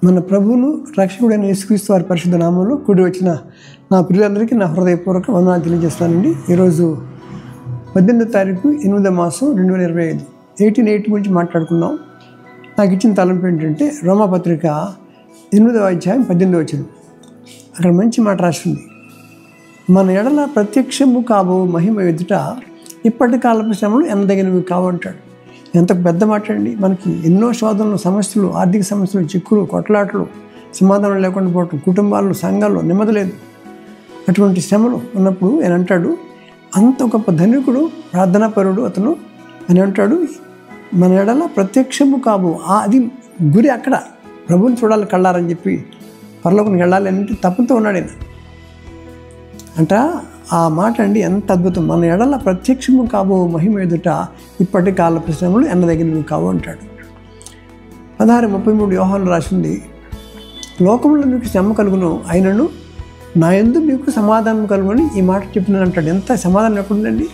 మన ప్రభువును రక్షకుడైన యేసుక్రీస్తు వారి పరిశుద్ధ నామంలో కూడి వచ్చిన నా ప్రియులందరికీ నా హృదయపూర్వక వందనాలు తెలియజేస్తానండి. ఈరోజు 18వ తారీఖు 8వ మాసం 2025 18:8 గురించి మాట్లాడుకుందాం. నాకు ఇచ్చిన తలంపు ఏంటంటే రోమాపత్రిక 8వ అధ్యాయం 18వ వచనం. అక్కడ మంచి మాట రాసింది. మన ఎడల ప్రత్యక్షము కాబో మహిమ ఎదుట ఇప్పటి కాలపు శ్రమలు ఎనదగినవి కావు అంటాడు. ఎంత పెద్ద మాట అండి. మనకి ఎన్నో శోధనలు, సమస్యలు, ఆర్థిక సమస్యలు, చిక్కులు, కొట్లాటలు, సమాధానం లేకుండా పోవటం, కుటుంబాల్లో, సంఘాల్లో నెమ్మది లేదు. అటువంటి శ్రమలు ఉన్నప్పుడు ఆయన అంటాడు, అంత గొప్ప ధనికుడు, ప్రార్థనాపరుడు అతను అని అంటాడు, మన ఎడల ప్రత్యక్షము కాబో. అది గురి అక్కడ ప్రభువుని చూడాలి కళ్ళారని చెప్పి పరలోకానికి వెళ్ళాలి అంటే తప్పుతో ఉన్నాడు ఆయన అంట. ఆ మాట అండి ఎంత అద్భుతం. మన ఎడల ప్రత్యక్షము కాబో మహిమ ఎదుట ఇప్పటి కాల శ్రమలు ఎన్నదగినవి కావు అంటాడు. 16:33 యోహాను రాసింది, లోకంలో మీకు శ్రమ కలుగును, అయినను నా యందు మీకు సమాధానం కలుగుని ఈ మాట చెప్పినాను అంటాడు. ఎంత సమాధానం ఎక్కడుందండి?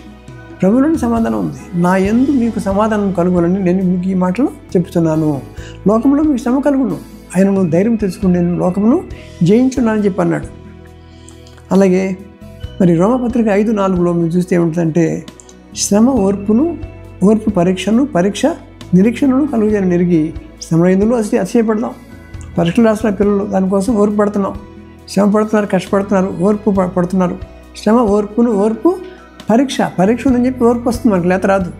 ప్రభువులోని సమాధానం ఉంది. నా యందు మీకు సమాధానం కలుగునని నేను మీకు ఈ మాటలు చెప్తున్నాను. లోకంలో మీకు శ్రమ కలుగును, ఆయనను ధైర్యం తెచ్చుకుని నేను లోకమును జయించున్నానని చెప్పి అన్నాడు. అలాగే మరి రోమపత్రిక 5:4 మీరు చూస్తే ఏముంటుందంటే, శ్రమ ఓర్పు పరీక్షను, పరీక్ష నిరీక్షణను కలుగుజని నెరిగి శ్రమ ఎందులో అతిశయపడదాం. పరీక్షలు రాసిన పిల్లలు దానికోసం ఓర్పు పడుతున్నాం, శ్రమ పడుతున్నారు, కష్టపడుతున్నారు, ఓర్పు పడుతున్నారు. శ్రమ ఓర్పు పరీక్ష ఉందని చెప్పి ఓర్పు వస్తుంది, మనకు లేత రాదు.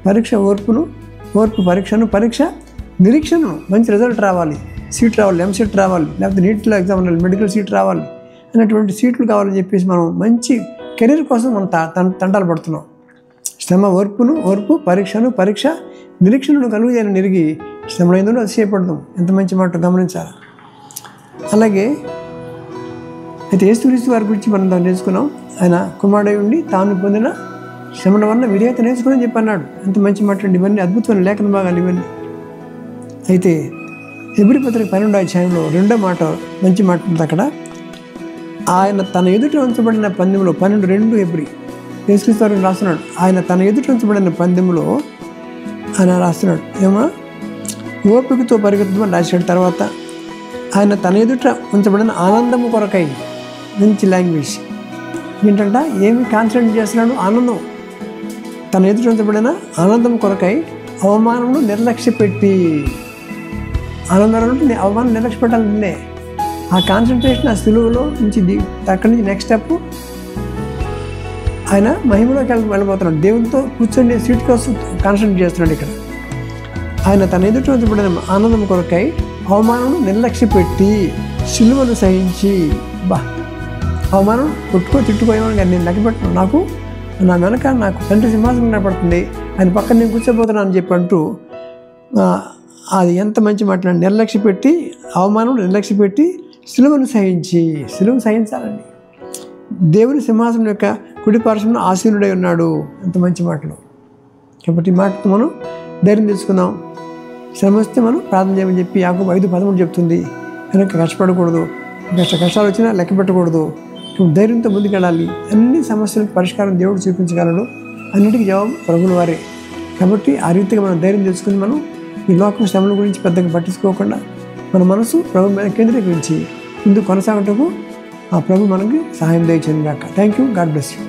పరీక్ష ఓర్పు పరీక్షను, పరీక్ష నిరీక్షణను, మంచి రిజల్ట్ రావాలి, సీట్ రావాలి, ఎంసీట్ రావాలి, లేకపోతే నీట్లో ఎగ్జామ్ రావాలి, మెడికల్ సీట్ రావాలి అనేటువంటి సీట్లు కావాలని చెప్పేసి మనం మంచి కెరీర్ కోసం మనం తంటాలు పడుతున్నాం. శ్రమ ఓర్పు పరీక్ష నిరీక్షణను కలుగుజని నెరిగి శ్రమ ఎందులో అతిశయపడదాం. ఎంత మంచి మాట గమనించాలి. అలాగే అయితే యేసుక్రీస్తు వారి గురించి మనం దాన్ని నేర్చుకున్నాం. ఆయన కుమారుడై ఉండి తాను పొందిన శ్రమల వల్ల విధేయత నేర్చుకుని చెప్పి అన్నాడు. ఎంత మంచి మాట అండి. ఇవన్నీ అద్భుతమైన లేఖన భాగాలు ఇవన్నీ. అయితే హెబ్రీ పత్రిక 12వ అధ్యాయంలో 2వ మాట మంచి మాట ఉంది అక్కడ. ఆయన తన ఎదుట ఉంచబడిన పందెంలో 12:2 హెబ్రీ యేసుక్రీస్తు వారు రాస్తున్నాడు. ఆయన తన ఎదుట ఉంచబడిన పందెంలో ఆయన రాస్తున్నాడు ఏమో ఓపికతో పరిగెత్తమని రాశాడు. తర్వాత ఆయన తన ఎదుట ఉంచబడిన ఆనందము కొరకై, మంచి లాంగ్వేజ్ ఏంటంట, ఏమి కాన్సన్ట్రేట్ చేస్తున్నాడు? ఆనందం. తన ఎదుట ఉంచబడిన ఆనందం కొరకై అవమానమును నిర్లక్ష్య పెట్టి, ఆనందంలో ఉంటే అవమానం నిర్లక్ష్య పెట్టాలంటే ఆ కాన్సన్ట్రేషన్, ఆ సులువులో నుంచి అక్కడి నుంచి నెక్స్ట్ స్టెప్ ఆయన మహిమలోకి వెళ్ళిపోతున్నాడు. దేవునితో కూర్చొని సీట్ కోసం కాన్సన్ట్రేట్ చేస్తున్నాడు. ఇక్కడ ఆయన తన ఎదుట ఉంచబడిన ఆనందం కొరకై అవమానం నిర్లక్ష్య పెట్టి సిలువను సహించి, అవమానం తిట్టుకోయేవాడిని కానీ నేను లెక్కపెట్టను, నాకు నా వెనక నాకు తండ్రి సింహాసనం కనపడుతుంది, ఆయన పక్కన నేను కూర్చోబోతున్నాను అని చెప్పి అంటూ అది ఎంత మంచి మాట్లాడి అవమానం నిర్లక్ష్య పెట్టి సిలువను సహించాలండి. దేవుని సింహాసనం యొక్క కుడి పార్శ్వంలో ఆసీనుడై ఉన్నాడు. ఎంత మంచి మాటలు. కాబట్టి ఈ మాటతో మనం ధైర్యం తెచ్చుకుందాం. శ్రమ వస్తే మనం ప్రార్థన చేయమని చెప్పి యాకోబు 5:13 చెప్తుంది. కనుక కష్టపడకూడదు, కష్టాలు వచ్చినా లెక్క పెట్టకూడదు, ధైర్యంతో ముందుకెళ్ళాలి. అన్ని సమస్యలకు పరిష్కారం దేవుడు చూపించగలడు. అన్నిటికీ జవాబు ప్రభువుల వారే. కాబట్టి ఆ రీతిగా మనం ధైర్యం తెచ్చుకుని మనం ఈ లోకం శ్రమల గురించి పెద్దగా పట్టించుకోకుండా మన మనసు ప్రభు మీద కేంద్రీకరించి ముందు కొనసాగటకు ఆ ప్రభు మనకి సహాయం దయచేయండి గాక. Thank you. God bless you.